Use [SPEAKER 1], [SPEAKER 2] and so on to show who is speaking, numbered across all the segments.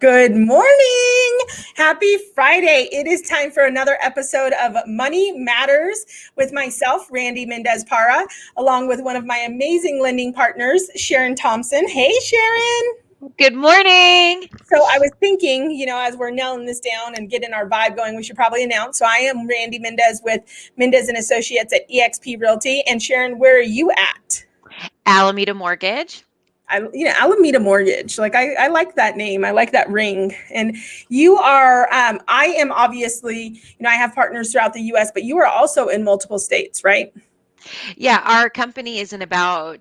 [SPEAKER 1] Good morning. Happy Friday. It is time for another episode of Money Matters with myself, Randy Mendez Para, along with one of my amazing lending partners, Sharon Thompson. Hey, Sharon.
[SPEAKER 2] Good morning.
[SPEAKER 1] So I was thinking, as we're nailing this down and getting our vibe going, we should probably announce. So I am Randy Mendez with Mendez and Associates at eXp Realty. And Sharon, where are you at?
[SPEAKER 2] Alameda Mortgage.
[SPEAKER 1] Alameda Mortgage. Like I like that name. I like that ring. And you are, I am obviously, I have partners throughout the US, but you are also in multiple states, right?
[SPEAKER 2] Yeah, our company is in about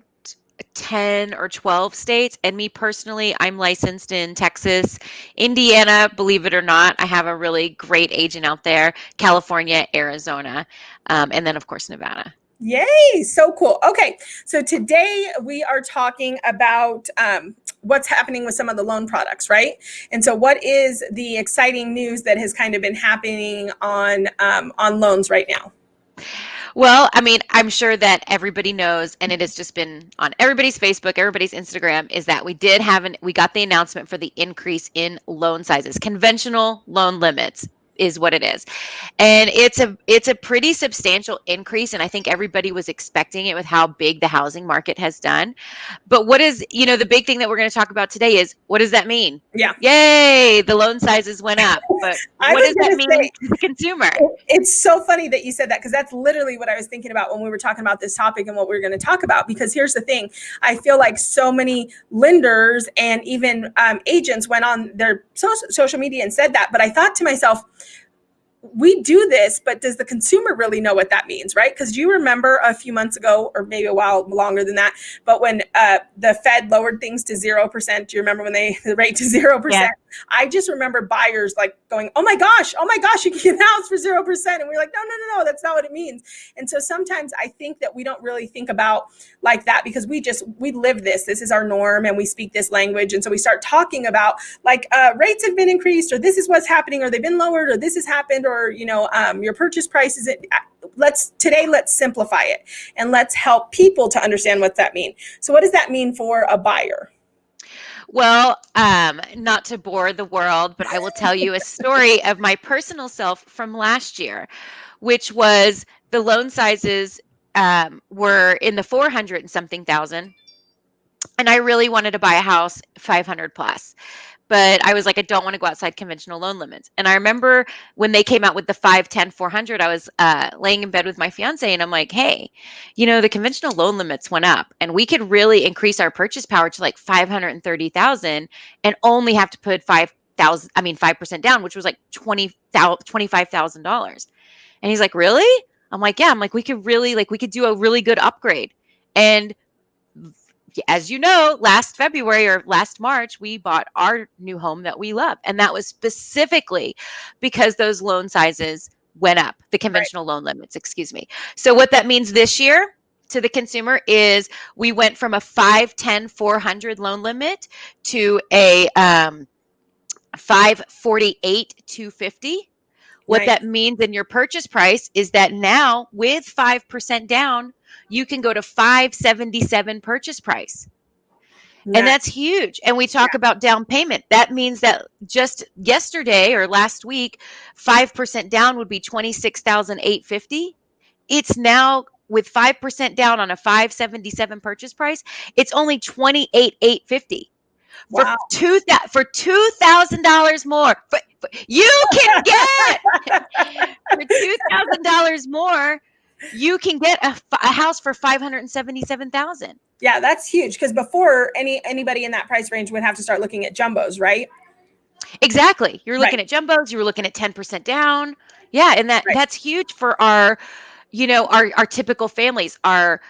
[SPEAKER 2] 10 or 12 states. And me personally, I'm licensed in Texas, Indiana, believe it or not. I have a really great agent out there, California, Arizona, and then, of course, Nevada.
[SPEAKER 1] Yay, so cool. Okay, so today we are talking about what's happening with some of the loan products, right? And so what is the exciting news that has kind of been happening on loans right now?
[SPEAKER 2] Well, I mean, I'm sure that everybody knows, and it has just been on everybody's Facebook, everybody's Instagram, is that we got the announcement for the increase in loan sizes. Conventional loan limits is what it is. And it's a pretty substantial increase, and I think everybody was expecting it with how big the housing market has done. But the big thing that we're going to talk about today is, what does that mean?
[SPEAKER 1] Yeah.
[SPEAKER 2] Yay, the loan sizes went up. But what does that mean to the consumer?
[SPEAKER 1] It's so funny that you said that, because that's literally what I was thinking about when we were talking about this topic and what we were going to talk about. Because here's the thing. I feel like so many lenders and even agents went on their social media and said that. But I thought to myself, we do this, but does the consumer really know what that means, right? Because you remember a few months ago, or maybe a while longer than that, but when the Fed lowered things to 0%, do you remember when the rate to 0%? Yeah. I just remember buyers like going, oh my gosh, you can get a house for 0%. And we're like, no, that's not what it means. And so sometimes I think that we don't really think about like that, because we live this. This is our norm, and we speak this language. And so we start talking about like rates have been increased, or this is what's happening, or they've been lowered, or this has happened, or your purchase price is it. Let's simplify it, and let's help people to understand what that means. So what does that mean for a buyer?
[SPEAKER 2] Well, not to bore the world, but I will tell you a story of my personal self from last year, which was the loan sizes were in the 400 and something thousand. And I really wanted to buy a house 500 plus. But I was like, I don't want to go outside conventional loan limits. And I remember when they came out with the 510, 400, I was laying in bed with my fiance, and I'm like, hey, the conventional loan limits went up, and we could really increase our purchase power to like 530,000 and only have to put 5% down, which was like $25,000. And he's like, really? I'm like, yeah. I'm like, we could do a really good upgrade. And as you know, last February or last March, we bought our new home that we love. And that was specifically because those loan sizes went up, the conventional loan limits, excuse me. So what that means this year to the consumer is we went from a 510, 400 loan limit to a 548, 250. What that means in your purchase price is that now with 5% down, you can go to 577 purchase price. And that's huge. And we talk about down payment. That means that just yesterday or last week, 5% down would be 26,850. It's now with 5% down on a 577 purchase price, it's only 28,850. Wow. For $2,000 more. You can get for $2,000 more, you can get a house for $577,000.
[SPEAKER 1] Yeah, that's huge, because before anybody in that price range would have to start looking at jumbos, right?
[SPEAKER 2] Exactly. You're looking at jumbos. You were looking at 10% down. Yeah, and that's huge for our typical families, our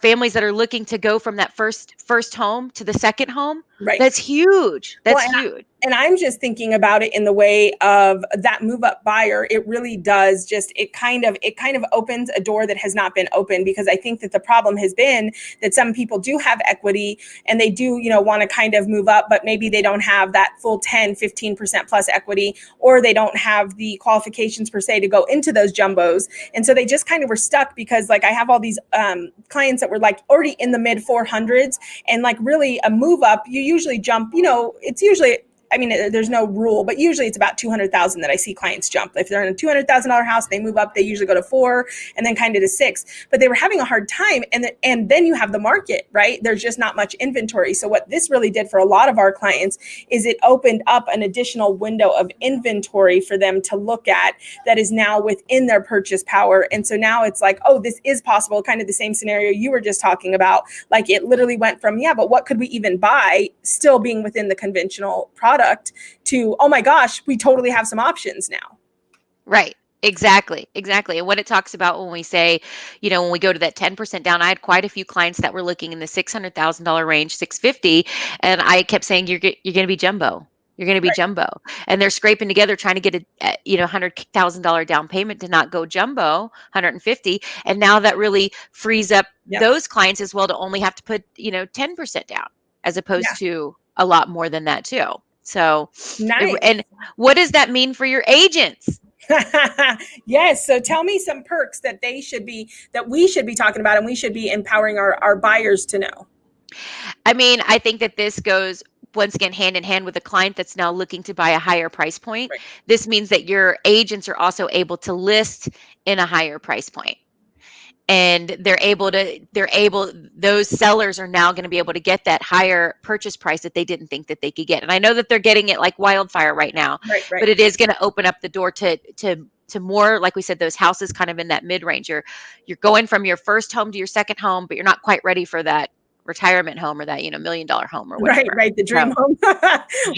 [SPEAKER 2] families that are looking to go from that first home to the second home. Right. That's huge. That's huge.
[SPEAKER 1] And I'm just thinking about it in the way of that move up buyer. It really does it kind of opens a door that has not been opened, because I think that the problem has been that some people do have equity and they do, want to kind of move up, but maybe they don't have that full 10, 15% plus equity, or they don't have the qualifications per se to go into those jumbos. And so they just kind of were stuck, because like I have all these clients that were like already in the mid 400s, and like really a move up, you usually jump, it's usually I mean, there's no rule, but usually it's about 200,000 that I see clients jump. If they're in a $200,000 house, they move up, they usually go to 4 and then kind of to 6, but they were having a hard time. And then you have the market, right? There's just not much inventory. So what this really did for a lot of our clients is it opened up an additional window of inventory for them to look at that is now within their purchase power. And so now it's like, oh, this is possible, kind of the same scenario you were just talking about. Like it literally went from, yeah, but what could we even buy, still being within the conventional product, to, oh my gosh, we totally have some options now.
[SPEAKER 2] Right. Exactly. And what it talks about when we say, when we go to that 10% down, I had quite a few clients that were looking in the $600,000 range, 650, and I kept saying, you're going to be jumbo. You're going to be jumbo. And they're scraping together trying to get a $100,000 down payment to not go jumbo, 150. And now that really frees up those clients as well to only have to put, 10% down, as opposed to a lot more than that too. So,
[SPEAKER 1] nice.
[SPEAKER 2] And what does that mean for your agents?
[SPEAKER 1] Yes. So tell me some perks that we should be talking about, and we should be empowering our buyers to know.
[SPEAKER 2] I mean, I think that this goes once again hand in hand with a client that's now looking to buy a higher price point. Right. This means that your agents are also able to list in a higher price point. And those sellers are now going to be able to get that higher purchase price that they didn't think that they could get. And I know that they're getting it like wildfire right now, but it is going to open up the door to more, like we said, those houses kind of in that mid-range. You're going from your first home to your second home, but you're not quite ready for that retirement home or that, $1 million home or whatever.
[SPEAKER 1] Right. The dream home.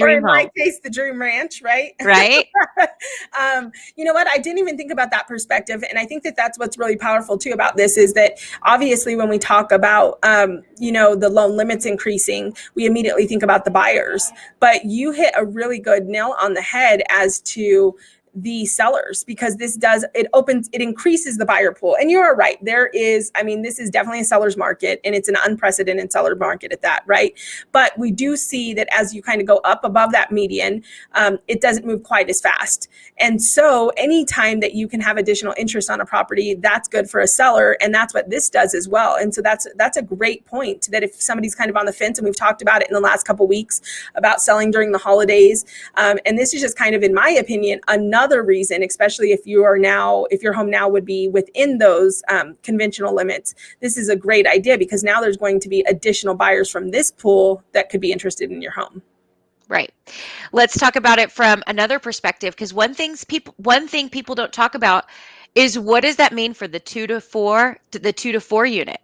[SPEAKER 1] Or in my case, the dream ranch, right?
[SPEAKER 2] Right.
[SPEAKER 1] You know what? I didn't even think about that perspective. And I think that that's what's really powerful too about this, is that obviously when we talk about, the loan limits increasing, we immediately think about the buyers, but you hit a really good nail on the head as to the sellers, because it increases the buyer pool. And you are right. This is definitely a seller's market, and it's an unprecedented seller market at that, right? But we do see that as you kind of go up above that median, it doesn't move quite as fast. And so anytime that you can have additional interest on a property, that's good for a seller. And that's what this does as well. And so that's a great point, that if somebody's kind of on the fence, and we've talked about it in the last couple of weeks about selling during the holidays. And this is just kind of, in my opinion, another reason, especially if your home now would be within those conventional limits. This is a great idea, because now there's going to be additional buyers from this pool that could be interested in your home.
[SPEAKER 2] Right. Let's talk about it from another perspective, because one thing people don't talk about is, what does that mean for the 2 to 4 unit?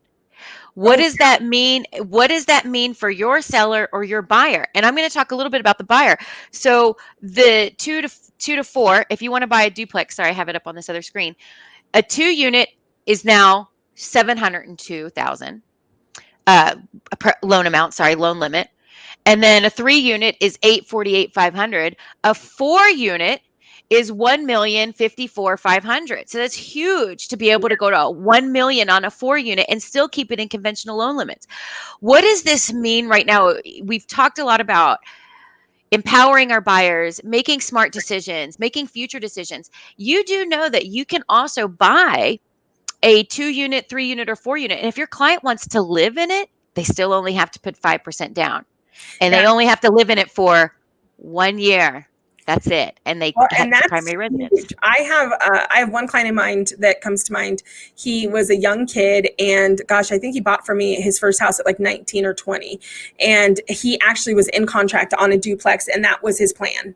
[SPEAKER 2] What does that mean? What does that mean for your seller or your buyer? And I'm going to talk a little bit about the buyer. So the 2 to 4, if you want to buy a duplex, sorry, I have it up on this other screen. A 2 unit is now $702,000 loan limit. And then a 3 unit is $848,500. A 4 unit is $1,054,500. So that's huge to be able to go to $1 million on a 4 unit and still keep it in conventional loan limits. What does this mean right now? We've talked a lot about empowering our buyers, making smart decisions, making future decisions. You do know that you can also buy a 2 unit, 3 unit, or 4 unit. And if your client wants to live in it, they still only have to put 5% down. And they only have to live in it for 1 year. That's it. And that's primary residence.
[SPEAKER 1] Huge. I have one client in mind that comes to mind. He was a young kid, and gosh, I think he bought for me his first house at like 19 or 20. And he actually was in contract on a duplex, and that was his plan.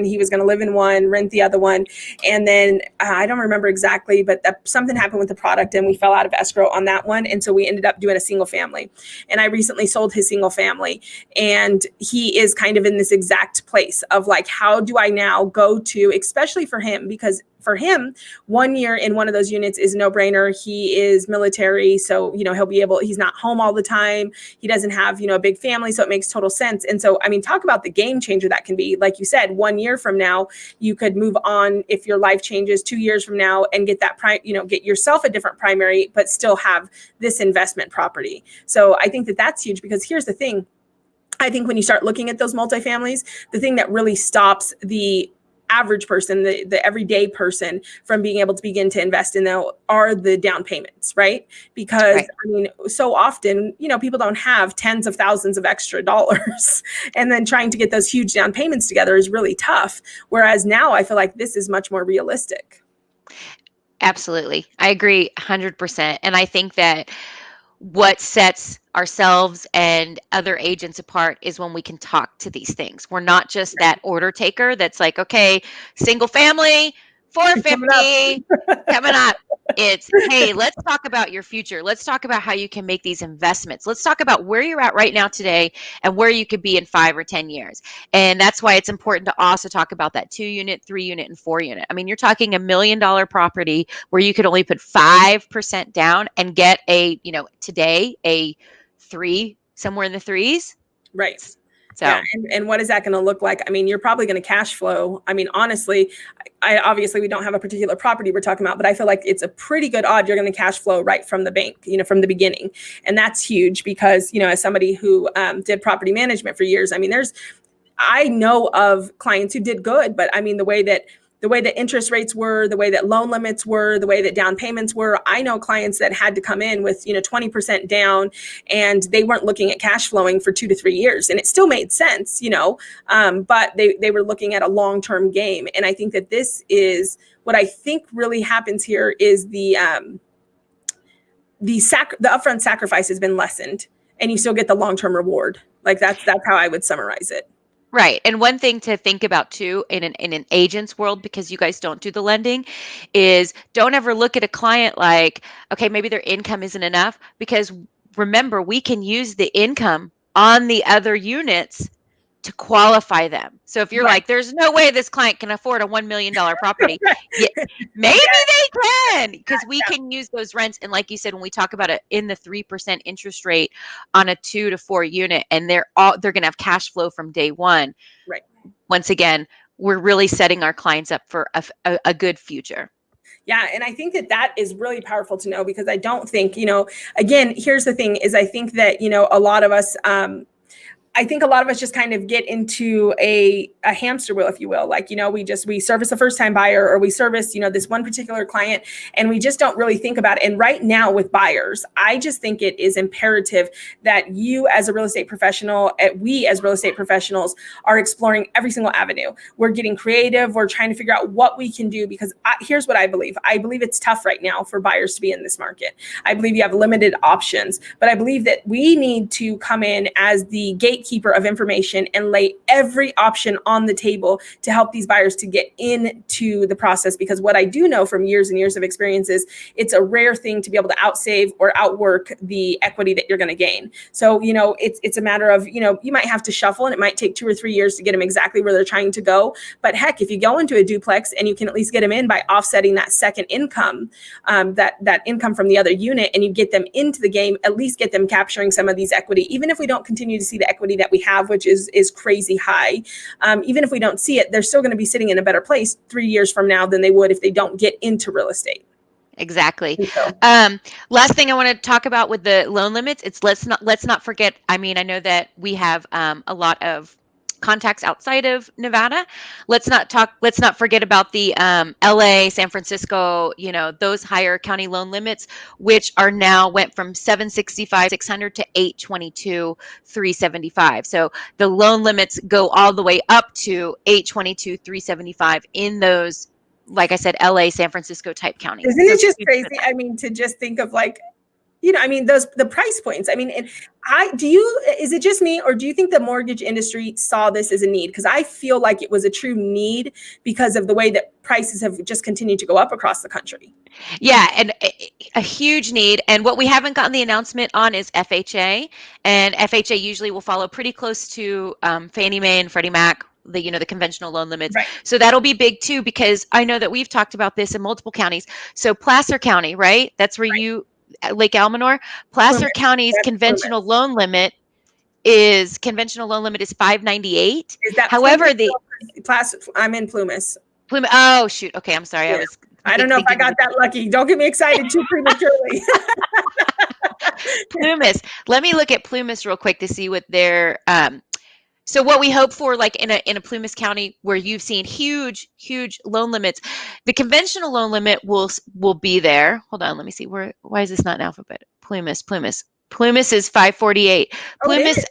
[SPEAKER 1] He was going to live in one, rent the other one. And then I don't remember exactly, but something happened with the product, and we fell out of escrow on that one. And so we ended up doing a single family. And I recently sold his single family, and he is kind of in this exact place of like, how do I now go to, especially for him, because for him, 1 year in one of those units is a no-brainer. He is military, so he's not home all the time. He doesn't have a big family, so it makes total sense. And so, talk about the game changer that can be. Like you said, 1 year from now, you could move on if your life changes. 2 years from now, and get that get yourself a different primary, but still have this investment property. So I think that that's huge, because here's the thing. I think when you start looking at those multifamilies, the thing that really stops the average person, the everyday person, from being able to begin to invest in them are the down payments, right? Because
[SPEAKER 2] Right.
[SPEAKER 1] I mean, so often, people don't have tens of thousands of extra dollars, and then trying to get those huge down payments together is really tough. Whereas now I feel like this is much more realistic.
[SPEAKER 2] Absolutely. I agree 100%. And I think that what sets ourselves and other agents apart is when we can talk to these things. We're not just that order taker that's like, okay, single family,
[SPEAKER 1] Coming up.
[SPEAKER 2] 450 coming up. It's, hey, let's talk about your future. Let's talk about how you can make these investments. Let's talk about where you're at right now today and where you could be in 5 or 10 years. And that's why it's important to also talk about that 2-unit, 3-unit, and 4-unit. I mean, you're talking $1 million property where you could only put 5% down and get today a 3, somewhere in the 3s.
[SPEAKER 1] Right.
[SPEAKER 2] So
[SPEAKER 1] yeah, and what is that going to look like? I mean, you're probably going to cash flow. I mean, honestly, I obviously we don't have a particular property we're talking about, but I feel like it's a pretty good odd you're going to cash flow right from the bank, from the beginning, and that's huge because as somebody who did property management for years, I mean, I know of clients who did good, but I mean the way that interest rates were, the way that loan limits were, the way that down payments were. I know clients that had to come in with 20% down, and they weren't looking at cash flowing for 2 to 3 years, and it still made sense, but they were looking at a long-term game. And I think that this is what I think really happens here is the upfront sacrifice has been lessened, and you still get the long-term reward. Like that's how I would summarize it.
[SPEAKER 2] right. And one thing to think about too in an agent's world, because you guys don't do the lending, is don't ever look at a client like, okay, maybe their income isn't enough, because remember, we can use the income on the other units to qualify them. So if you're
[SPEAKER 1] Right.
[SPEAKER 2] like, there's no way this client can afford a $1 million property, maybe they can, because we can use those rents. And like you said, when we talk about it in the 3% interest rate on a 2 to 4 unit, and they're going to have cash flow from day one.
[SPEAKER 1] Right.
[SPEAKER 2] Once again, we're really setting our clients up for a good future.
[SPEAKER 1] Yeah. And I think that is really powerful to know, because I don't think, again, here's the thing is I think that, a lot of us, just kind of get into a hamster wheel, if you will. Like, we service a first time buyer, or we service, this one particular client, and we just don't really think about it. And right now with buyers, I just think it is imperative that you as a real estate professional, we as real estate professionals are exploring every single avenue. We're getting creative. We're trying to figure out what we can do, because here's what I believe. I believe it's tough right now for buyers to be in this market. I believe you have limited options, but I believe that we need to come in as the gatekeeper of information and lay every option on the table to help these buyers to get into the process. Because what I do know from years and years of experience is it's a rare thing to be able to outsave or outwork the equity that you're going to gain. So, it's a matter of, you might have to shuffle, and it might take 2 or 3 years to get them exactly where they're trying to go. But heck, if you go into a duplex and you can at least get them in by offsetting that second income, that income from the other unit, and you get them into the game, at least get them capturing some of these equity, even if we don't continue to see the equity that we have, which is crazy high. Even if we don't see it, they're still going to be sitting in a better place 3 years from now than they would if they don't get into real estate.
[SPEAKER 2] Exactly. Last thing I want to talk about with the loan limits, it's let's not forget. I mean, I know that we have a lot of contacts outside of Nevada. Let's not forget about the LA, San Francisco, those higher county loan limits, which are now went from 765, 600 to 822, 375. So the loan limits go all the way up to 822, 375 in those, like I said, LA, San Francisco type counties.
[SPEAKER 1] Isn't it just crazy? I mean, to just think of like, the price points. I mean, is it just me, or do you think the mortgage industry saw this as a need? Because I feel like it was a true need because of the way that prices have just continued to go up across the country.
[SPEAKER 2] Yeah, and a huge need. And what we haven't gotten the announcement on is FHA, and FHA usually will follow pretty close to Fannie Mae and Freddie Mac, the conventional loan limits.
[SPEAKER 1] Right.
[SPEAKER 2] So that'll be big too, because I know that we've talked about this in multiple counties. So Placer County, right? That's where Lake Almanor, Placer County's conventional loan limit is 598.
[SPEAKER 1] Is that
[SPEAKER 2] however
[SPEAKER 1] Placer? I'm in Plumas.
[SPEAKER 2] Oh shoot. Okay, I'm sorry.
[SPEAKER 1] Yeah. I don't know if I got that lucky. Don't get me excited too prematurely.
[SPEAKER 2] Plumas. Let me look at Plumas real quick to see what their So what we hope for, like in a Plumas County where you've seen huge loan limits, the conventional loan limit will be there. Hold on, let me see why is this not in alphabet? Plumas is 548.
[SPEAKER 1] Oh, it
[SPEAKER 2] Plumas
[SPEAKER 1] is.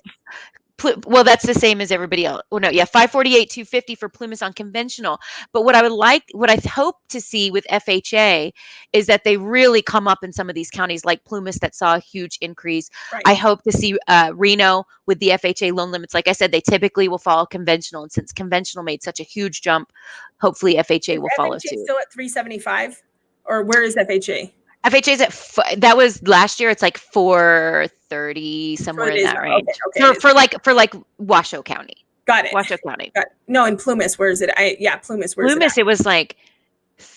[SPEAKER 2] Well, that's the same as everybody else. Well, no, yeah, 548, 250 for Plumas on conventional. But what I hope to see with FHA is that they really come up in some of these counties like Plumas that saw a huge increase.
[SPEAKER 1] Right.
[SPEAKER 2] I hope to see Reno with the FHA loan limits. Like I said, they typically will follow conventional. And since conventional made such a huge jump, hopefully FHA will follow
[SPEAKER 1] FHA
[SPEAKER 2] suit.
[SPEAKER 1] still at 375? Or where is FHA?
[SPEAKER 2] FHA's that was last year. It's like 430, somewhere in that range.
[SPEAKER 1] Okay.
[SPEAKER 2] For like Washoe County.
[SPEAKER 1] Got it.
[SPEAKER 2] Washoe County.
[SPEAKER 1] Got it. No, in Plumas, where is it? Plumas, where is it?
[SPEAKER 2] Plumas, it was like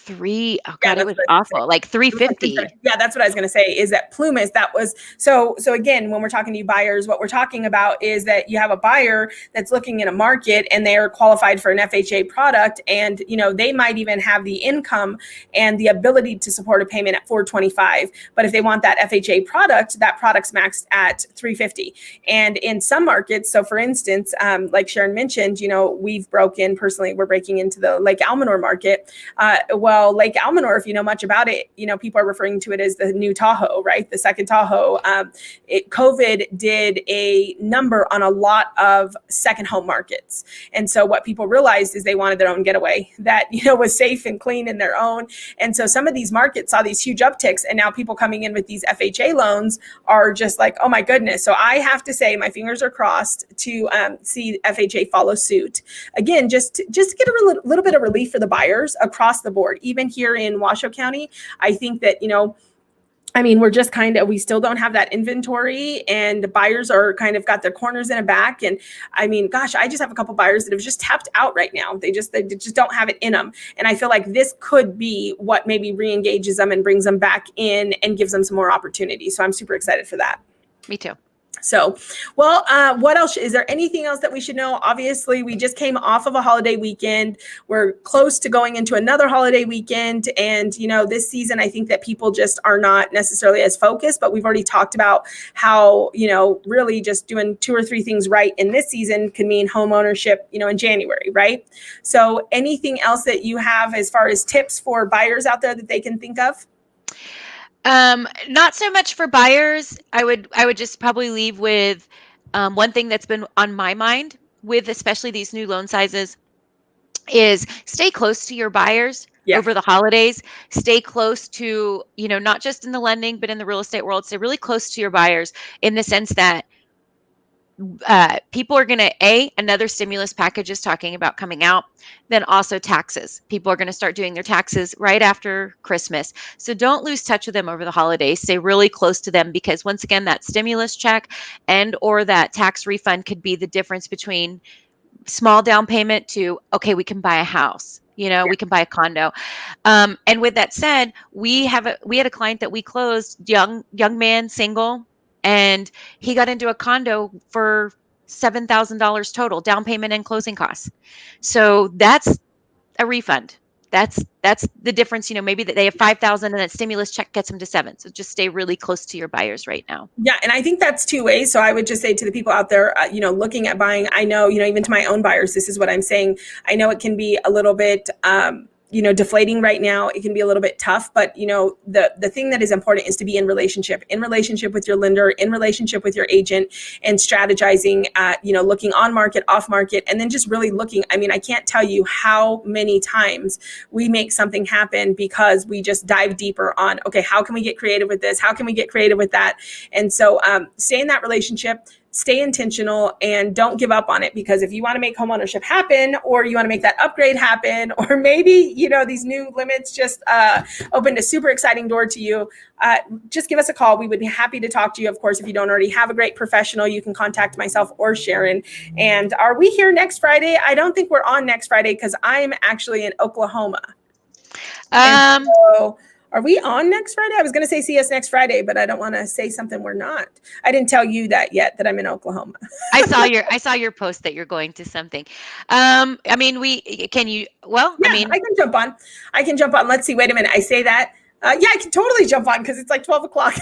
[SPEAKER 2] it was awful. Like 350.
[SPEAKER 1] Yeah, that's what I was going to say, is that Plumas, that was so again, when we're talking to you buyers, what we're talking about is that you have a buyer that's looking in a market and they're qualified for an FHA product, and they might even have the income and the ability to support a payment at 425, but if they want that FHA product, that product's maxed at 350. And in some markets, so for instance, like Sharon mentioned, we're breaking into the Lake Almanor market. Well, Lake Almanor, if you know much about it, people are referring to it as the new Tahoe, right? The second Tahoe. COVID did a number on a lot of second home markets. And so what people realized is they wanted their own getaway that, was safe and clean in their own. And so some of these markets saw these huge upticks, and now people coming in with these FHA loans are just like, oh my goodness. So I have to say my fingers are crossed to see FHA follow suit. Again, just to get a little bit of relief for the buyers across the board. Even here in Washoe County, I think that, we're just we still don't have that inventory, and buyers are kind of got their corners in a back. And I just have a couple buyers that have just tapped out right now. They just don't have it in them. And I feel like this could be what maybe re-engages them and brings them back in and gives them some more opportunity. So I'm super excited for that.
[SPEAKER 2] Me too.
[SPEAKER 1] So, well, what else? Is there anything else that we should know? Obviously, we just came off of a holiday weekend. We're close to going into another holiday weekend. And, this season, I think that people just are not necessarily as focused, but we've already talked about how, really just doing 2 or 3 things right in this season can mean home ownership, in January, right? So anything else that you have as far as tips for buyers out there that they can think of?
[SPEAKER 2] Not so much for buyers. I would just probably leave with one thing that's been on my mind with especially these new loan sizes is stay close to your buyers over the holidays. Stay close to, not just in the lending, but in the real estate world. Stay really close to your buyers in the sense that people are going to, another stimulus package is talking about coming out, then also taxes. People are going to start doing their taxes right after Christmas. So don't lose touch with them over the holidays. Stay really close to them, because once again, that stimulus check or that tax refund could be the difference between small down payment to, okay, we can buy a house. We can buy a condo. And with that said, we had a client that we closed, young man, single, and he got into a condo for $7,000 total, down payment and closing costs. So that's a refund. That's the difference. Maybe that they have 5,000 and that stimulus check gets them to 7. So just stay really close to your buyers right now.
[SPEAKER 1] Yeah. And I think that's 2 ways. So I would just say to the people out there, looking at buying, I know, even to my own buyers, this is what I'm saying. I know it can be a little bit, deflating right now. It can be a little bit tough, but the thing that is important is to be in relationship with your lender, in relationship with your agent, and strategizing, looking on market, off market, and then just really looking. I can't tell you how many times we make something happen because we just dive deeper on, okay, how can we get creative with this? How can we get creative with that? And so stay in that relationship. Stay intentional and don't give up on it, because if you want to make homeownership happen, or you want to make that upgrade happen, or maybe, these new limits just opened a super exciting door to you, just give us a call. We would be happy to talk to you. Of course, if you don't already have a great professional, you can contact myself or Sharon. And are we here next Friday? I don't think we're on next Friday because I'm actually in Oklahoma. So, are we on next Friday? I was going to say see us next Friday, but I don't want to say something we're not. I didn't tell you that yet, that I'm in Oklahoma.
[SPEAKER 2] I saw your post that you're going to something. I can jump on. Let's see. Wait a minute. I say that.
[SPEAKER 1] Yeah, I can totally jump on because it's like 12 o'clock.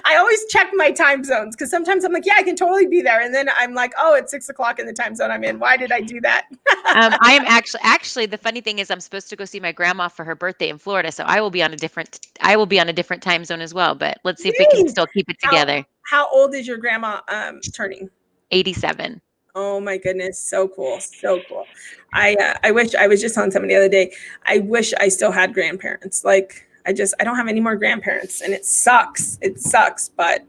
[SPEAKER 1] I always check my time zones because sometimes I'm like, yeah, I can totally be there. And then I'm like, oh, it's 6 o'clock in the time zone I'm in. Why did I do that?
[SPEAKER 2] I am actually the funny thing is I'm supposed to go see my grandma for her birthday in Florida. So I will be on a different time zone as well. But let's see if we can
[SPEAKER 1] Yay!
[SPEAKER 2] still keep it together.
[SPEAKER 1] How old is your grandma turning?
[SPEAKER 2] 87.
[SPEAKER 1] Oh my goodness, so cool, so cool. I wish I was just telling somebody the other day. I wish I still had grandparents. Like I don't have any more grandparents, and it sucks. It sucks, but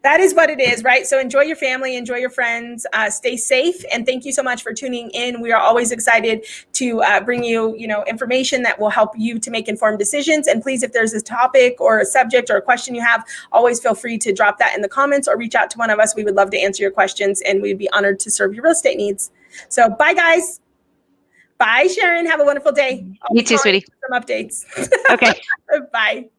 [SPEAKER 1] that is what it is, right? So enjoy your family, enjoy your friends, stay safe, and thank you so much for tuning in. We are always excited to bring you, information that will help you to make informed decisions. And please, if there's a topic or a subject or a question you have, always feel free to drop that in the comments or reach out to one of us. We would love to answer your questions, and we'd be honored to serve your real estate needs. So bye, guys. Bye, Sharon. Have a wonderful day.
[SPEAKER 2] You too, sweetie.
[SPEAKER 1] Some updates.
[SPEAKER 2] Okay.
[SPEAKER 1] Bye.